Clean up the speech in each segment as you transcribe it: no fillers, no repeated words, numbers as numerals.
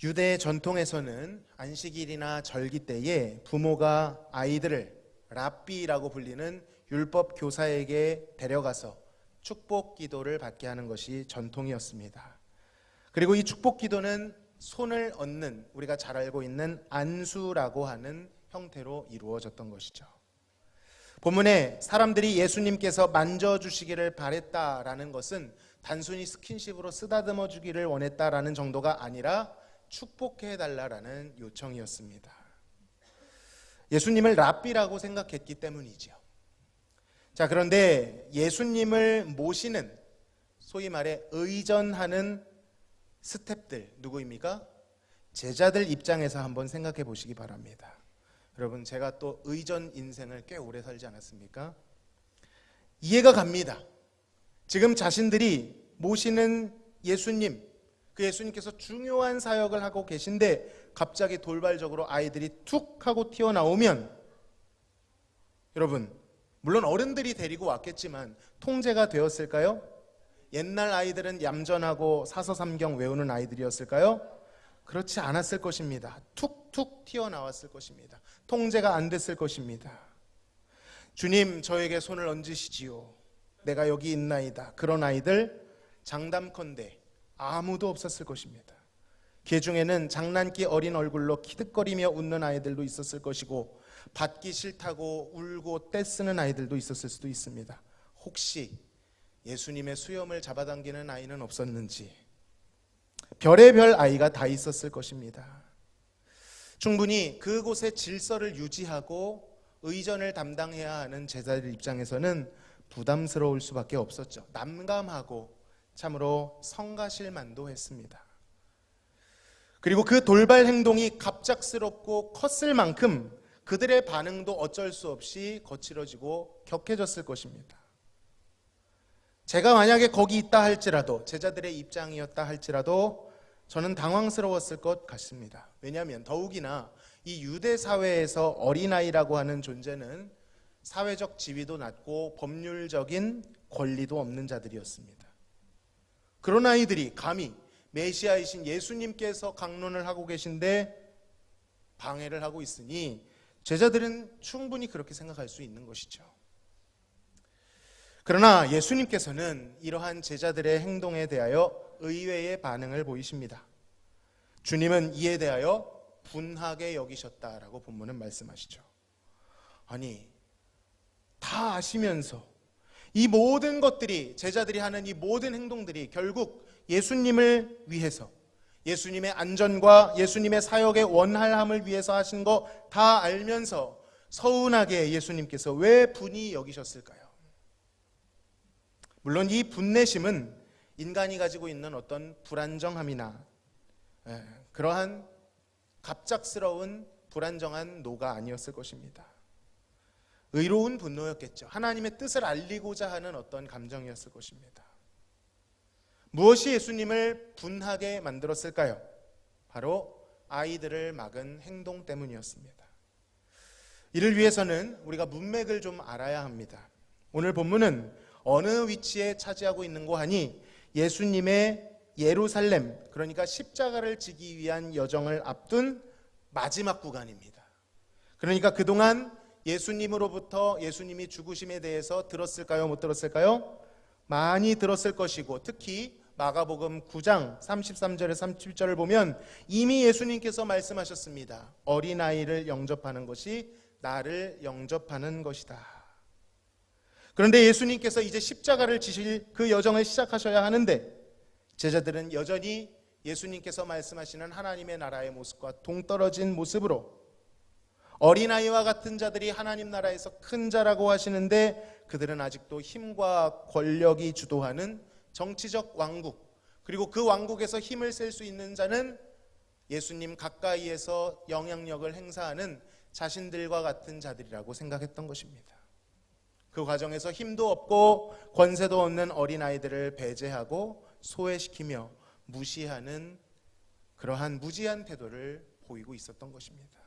유대 전통에서는 안식일이나 절기 때에 부모가 아이들을 랍비라고 불리는 율법 교사에게 데려가서 축복 기도를 받게 하는 것이 전통이었습니다. 그리고 이 축복 기도는 손을 얹는, 우리가 잘 알고 있는 안수라고 하는 형태로 이루어졌던 것이죠. 본문에 사람들이 예수님께서 만져주시기를 바랬다라는 것은 단순히 스킨십으로 쓰다듬어 주기를 원했다라는 정도가 아니라 축복해달라라는 요청이었습니다. 예수님을 랍비라고 생각했기 때문이죠. 자, 그런데 예수님을 모시는, 소위 말해 의전하는 스텝들 누구입니까? 제자들 입장에서 한번 생각해 보시기 바랍니다. 여러분, 제가 또 의전 인생을 꽤 오래 살지 않았습니까? 이해가 갑니다. 지금 자신들이 모시는 예수님, 그 예수님께서 중요한 사역을 하고 계신데 갑자기 돌발적으로 아이들이 툭 하고 튀어나오면, 여러분, 물론 어른들이 데리고 왔겠지만 통제가 되었을까요? 옛날 아이들은 얌전하고 사서삼경 외우는 아이들이었을까요? 그렇지 않았을 것입니다. 툭툭 튀어나왔을 것입니다. 통제가 안 됐을 것입니다. 주님, 저에게 손을 얹으시지요. 내가 여기 있나이다. 그런 아이들 장담컨대 아무도 없었을 것입니다. 그 중에는 장난기 어린 얼굴로 키득거리며 웃는 아이들도 있었을 것이고, 받기 싫다고 울고 떼쓰는 아이들도 있었을 수도 있습니다. 혹시 예수님의 수염을 잡아당기는 아이는 없었는지, 별의별 아이가 다 있었을 것입니다. 충분히 그곳의 질서를 유지하고 의전을 담당해야 하는 제자들 입장에서는 부담스러울 수밖에 없었죠. 난감하고 참으로 성가실만도 했습니다. 그리고 그 돌발 행동이 갑작스럽고 컸을 만큼 그들의 반응도 어쩔 수 없이 거칠어지고 격해졌을 것입니다. 제가 만약에 거기 있다 할지라도, 제자들의 입장이었다 할지라도 저는 당황스러웠을 것 같습니다. 왜냐하면 더욱이나 이 유대 사회에서 어린아이라고 하는 존재는 사회적 지위도 낮고 법률적인 권리도 없는 자들이었습니다. 그런 아이들이 감히 메시아이신 예수님께서 강론을 하고 계신데 방해를 하고 있으니 제자들은 충분히 그렇게 생각할 수 있는 것이죠. 그러나 예수님께서는 이러한 제자들의 행동에 대하여 의외의 반응을 보이십니다. 주님은 이에 대하여 분하게 여기셨다라고 본문은 말씀하시죠. 아니, 다 아시면서 이 모든 것들이, 제자들이 하는 이 모든 행동들이 결국 예수님을 위해서, 예수님의 안전과 예수님의 사역의 원활함을 위해서 하신 거 다 알면서 서운하게 예수님께서 왜 분이 여기셨을까요? 물론 이 분내심은 인간이 가지고 있는 어떤 불안정함이나 그러한 갑작스러운 불안정한 노가 아니었을 것입니다. 의로운 분노였겠죠. 하나님의 뜻을 알리고자 하는 어떤 감정이었을 것입니다. 무엇이 예수님을 분하게 만들었을까요? 바로 아이들을 막은 행동 때문이었습니다. 이를 위해서는 우리가 문맥을 좀 알아야 합니다. 오늘 본문은 어느 위치에 차지하고 있는고 하니 예수님의 예루살렘, 그러니까 십자가를 지기 위한 여정을 앞둔 마지막 구간입니다. 그러니까 그동안 예수님으로부터 예수님이 죽으심에 대해서 들었을까요? 못 들었을까요? 많이 들었을 것이고, 특히 마가복음 9장 33절에 37절을 보면 이미 예수님께서 말씀하셨습니다. 어린아이를 영접하는 것이 나를 영접하는 것이다. 그런데 예수님께서 이제 십자가를 지실 그 여정을 시작하셔야 하는데 제자들은 여전히 예수님께서 말씀하시는 하나님의 나라의 모습과 동떨어진 모습으로, 어린아이와 같은 자들이 하나님 나라에서 큰 자라고 하시는데 그들은 아직도 힘과 권력이 주도하는 정치적 왕국, 그리고 그 왕국에서 힘을 쓸 수 있는 자는 예수님 가까이에서 영향력을 행사하는 자신들과 같은 자들이라고 생각했던 것입니다. 그 과정에서 힘도 없고 권세도 없는 어린아이들을 배제하고 소외시키며 무시하는 그러한 무지한 태도를 보이고 있었던 것입니다.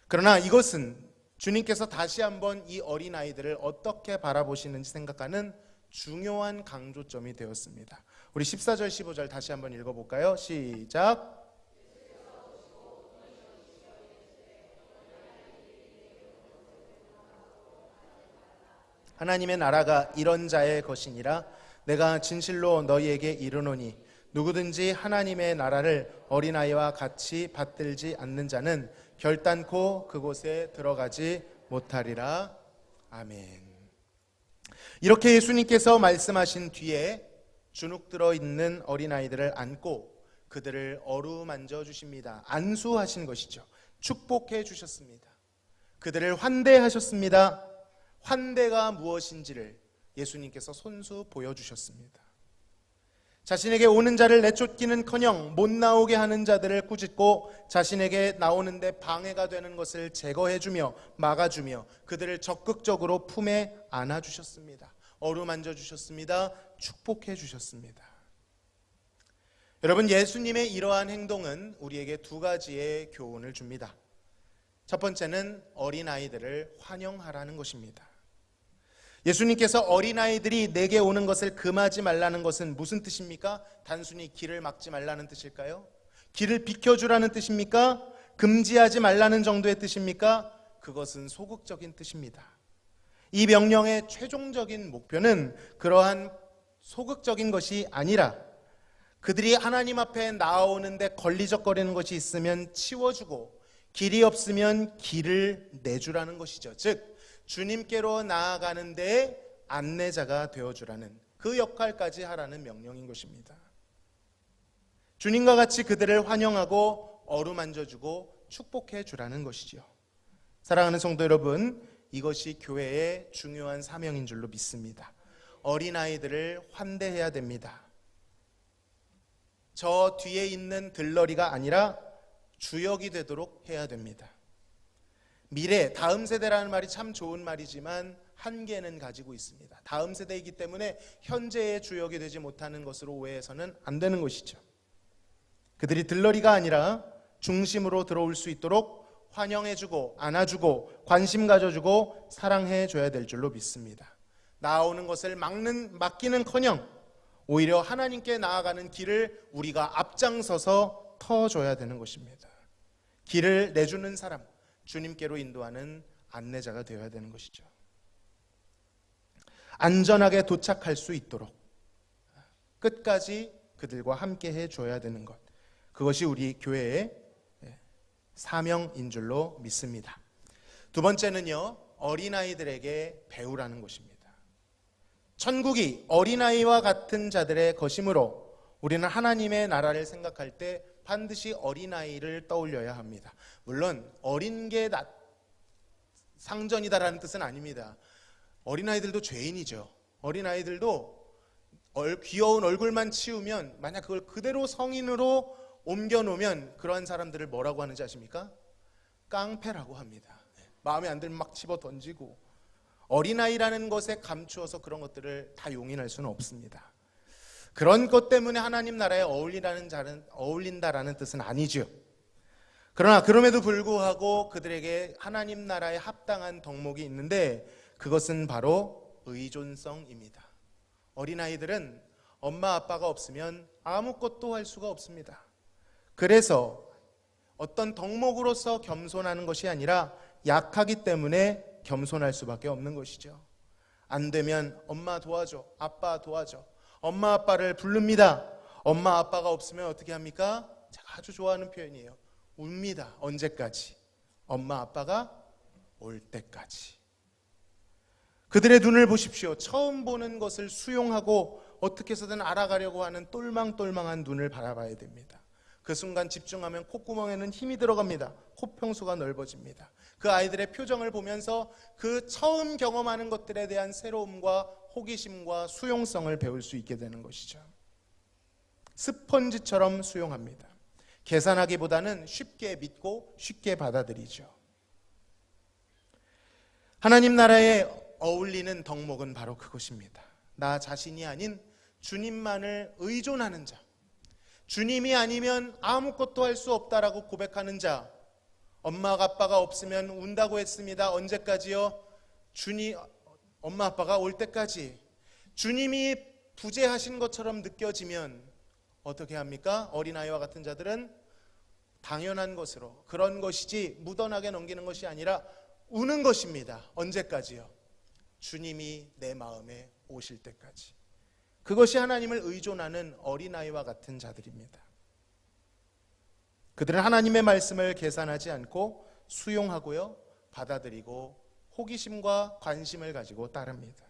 그러나 이것은 주님께서 다시 한번 이 어린아이들을 어떻게 바라보시는지 생각하는 중요한 강조점이 되었습니다. 우리 14절 15절 다시 한번 읽어볼까요? 시작. 하나님의 나라가 이런 자의 것이니라. 내가 진실로 너희에게 이르노니 누구든지 하나님의 나라를 어린아이와 같이 받들지 않는 자는 결단코 그곳에 들어가지 못하리라. 아멘. 이렇게 예수님께서 말씀하신 뒤에 주눅 들어 있는 어린아이들을 안고 그들을 어루만져 주십니다. 안수하신 것이죠. 축복해 주셨습니다. 그들을 환대하셨습니다. 환대가 무엇인지를 예수님께서 손수 보여주셨습니다. 자신에게 오는 자를 내쫓기는커녕 못 나오게 하는 자들을 꾸짖고 자신에게 나오는데 방해가 되는 것을 제거해주며 막아주며 그들을 적극적으로 품에 안아주셨습니다. 어루만져 주셨습니다. 축복해 주셨습니다. 여러분, 예수님의 이러한 행동은 우리에게 두 가지의 교훈을 줍니다. 첫 번째는 어린아이들을 환영하라는 것입니다. 예수님께서 어린아이들이 내게 오는 것을 금하지 말라는 것은 무슨 뜻입니까? 단순히 길을 막지 말라는 뜻일까요? 길을 비켜주라는 뜻입니까? 금지하지 말라는 정도의 뜻입니까? 그것은 소극적인 뜻입니다. 이 명령의 최종적인 목표는 그러한 소극적인 것이 아니라 그들이 하나님 앞에 나오는데 걸리적거리는 것이 있으면 치워주고 길이 없으면 길을 내주라는 것이죠. 즉 주님께로 나아가는데 안내자가 되어주라는 그 역할까지 하라는 명령인 것입니다. 주님과 같이 그들을 환영하고 어루만져주고 축복해 주라는 것이죠. 사랑하는 성도 여러분, 이것이 교회의 중요한 사명인 줄로 믿습니다. 어린아이들을 환대해야 됩니다. 저 뒤에 있는 들러리가 아니라 주역이 되도록 해야 됩니다. 미래, 다음 세대라는 말이 참 좋은 말이지만 한계는 가지고 있습니다. 다음 세대이기 때문에 현재의 주역이 되지 못하는 것으로 오해해서는 안 되는 것이죠. 그들이 들러리가 아니라 중심으로 들어올 수 있도록 환영해주고 안아주고 관심 가져주고 사랑해줘야 될 줄로 믿습니다. 나오는 것을 막기는커녕 오히려 하나님께 나아가는 길을 우리가 앞장서서 터줘야 되는 것입니다. 길을 내주는 사람, 주님께로 인도하는 안내자가 되어야 되는 것이죠. 안전하게 도착할 수 있도록 끝까지 그들과 함께 해줘야 되는 것, 그것이 우리 교회의 사명인 줄로 믿습니다. 두 번째는요, 어린아이들에게 배우라는 것입니다. 천국이 어린아이와 같은 자들의 것이므로 우리는 하나님의 나라를 생각할 때 반드시 어린아이를 떠올려야 합니다. 물론 어린 게 상전이다라는 뜻은 아닙니다. 어린아이들도 죄인이죠. 어린아이들도 귀여운 얼굴만 치우면, 만약 그걸 그대로 성인으로 옮겨놓으면 그러한 사람들을 뭐라고 하는지 아십니까? 깡패라고 합니다. 마음에 안 들면 막 집어 던지고. 어린아이라는 것에 감추어서 그런 것들을 다 용인할 수는 없습니다. 그런 것 때문에 하나님 나라에 어울린다라는 뜻은 아니죠. 그러나 그럼에도 불구하고 그들에게 하나님 나라에 합당한 덕목이 있는데 그것은 바로 의존성입니다. 어린아이들은 엄마 아빠가 없으면 아무것도 할 수가 없습니다. 그래서 어떤 덕목으로서 겸손하는 것이 아니라 약하기 때문에 겸손할 수밖에 없는 것이죠. 안 되면 엄마 도와줘, 아빠 도와줘. 엄마 아빠를 부릅니다. 엄마 아빠가 없으면 어떻게 합니까? 제가 아주 좋아하는 표현이에요. 웁니다. 언제까지? 엄마 아빠가 올 때까지. 그들의 눈을 보십시오. 처음 보는 것을 수용하고 어떻게 해서든 알아가려고 하는 똘망똘망한 눈을 바라봐야 됩니다. 그 순간 집중하면 콧구멍에는 힘이 들어갑니다. 코평수가 넓어집니다. 그 아이들의 표정을 보면서 그 처음 경험하는 것들에 대한 새로움과 호기심과 수용성을 배울 수 있게 되는 것이죠. 스펀지처럼 수용합니다. 계산하기보다는 쉽게 믿고 쉽게 받아들이죠. 하나님 나라에 어울리는 덕목은 바로 그것입니다. 나 자신이 아닌 주님만을 의존하는 자, 주님이 아니면 아무것도 할 수 없다라고 고백하는 자, 엄마가 아빠가 없으면 운다고 했습니다. 언제까지요? 엄마 아빠가 올 때까지. 주님이 부재하신 것처럼 느껴지면 어떻게 합니까? 어린아이와 같은 자들은 당연한 것으로, 그런 것이지 무던하게 넘기는 것이 아니라 우는 것입니다. 언제까지요? 주님이 내 마음에 오실 때까지. 그것이 하나님을 의존하는 어린아이와 같은 자들입니다. 그들은 하나님의 말씀을 계산하지 않고 수용하고요, 받아들이고 호기심과 관심을 가지고 따릅니다.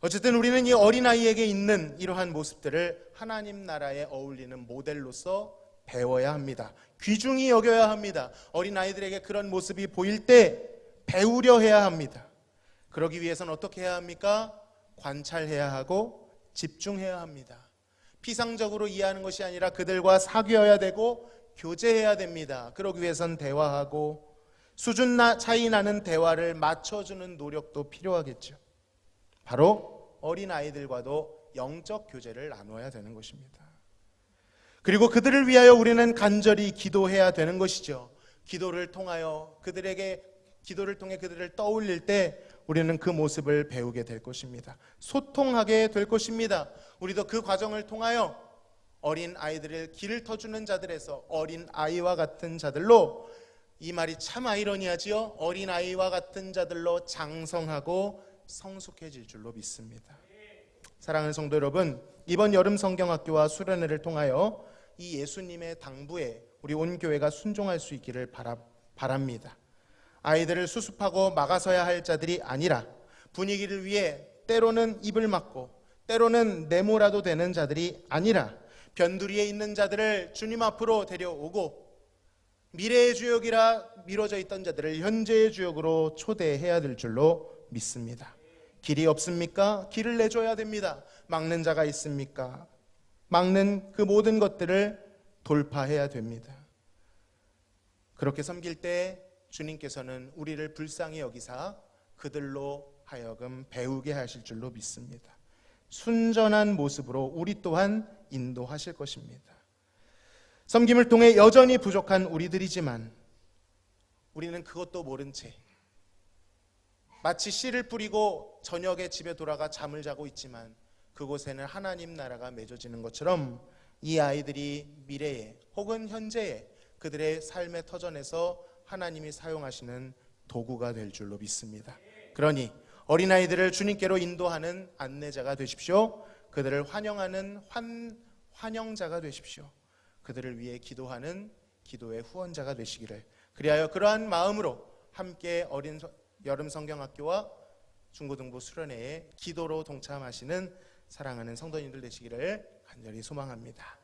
어쨌든 우리는 이 어린아이에게 있는 이러한 모습들을 하나님 나라에 어울리는 모델로서 배워야 합니다. 귀중히 여겨야 합니다. 어린아이들에게 그런 모습이 보일 때 배우려 해야 합니다. 그러기 위해서는 어떻게 해야 합니까? 관찰해야 하고 집중해야 합니다. 피상적으로 이해하는 것이 아니라 그들과 사귀어야 되고 교제해야 됩니다. 그러기 위해선 대화하고 수준 차이 나는 대화를 맞춰주는 노력도 필요하겠죠. 바로 어린아이들과도 영적 교제를 나눠야 되는 것입니다. 그리고 그들을 위하여 우리는 간절히 기도해야 되는 것이죠. 기도를 통해 그들을 떠올릴 때 우리는 그 모습을 배우게 될 것입니다. 소통하게 될 것입니다. 우리도 그 과정을 통하여 어린 아이들을 길을 터주는 자들에서 어린 아이와 같은 자들로, 이 말이 참 아이러니하지요. 어린 아이와 같은 자들로 장성하고 성숙해질 줄로 믿습니다. 사랑하는 성도 여러분, 이번 여름 성경학교와 수련회를 통하여 이 예수님의 당부에 우리 온 교회가 순종할 수 있기를 바랍니다. 아이들을 수습하고 막아서야 할 자들이 아니라 분위기를 위해 때로는 입을 막고 때로는 네모라도 되는 자들이 아니라 변두리에 있는 자들을 주님 앞으로 데려오고 미래의 주역이라 미뤄져 있던 자들을 현재의 주역으로 초대해야 될 줄로 믿습니다. 길이 없습니까? 길을 내줘야 됩니다. 막는 자가 있습니까? 막는 그 모든 것들을 돌파해야 됩니다. 그렇게 섬길 때 주님께서는 우리를 불쌍히 여기사 그들로 하여금 배우게 하실 줄로 믿습니다. 순전한 모습으로 우리 또한 인도하실 것입니다. 섬김을 통해 여전히 부족한 우리들이지만 우리는 그것도 모른 채 마치 씨를 뿌리고 저녁에 집에 돌아가 잠을 자고 있지만 그곳에는 하나님 나라가 맺어지는 것처럼 이 아이들이 미래에 혹은 현재에 그들의 삶의 터전에서 하나님이 사용하시는 도구가 될 줄로 믿습니다. 그러니 어린아이들을 주님께로 인도하는 안내자가 되십시오. 그들을 환영하는 환영자가 되십시오. 그들을 위해 기도하는 기도의 후원자가 되시기를, 그리하여 그러한 마음으로 함께 어린 여름 성경학교와 중고등부 수련회에 기도로 동참하시는 사랑하는 성도님들 되시기를 간절히 소망합니다.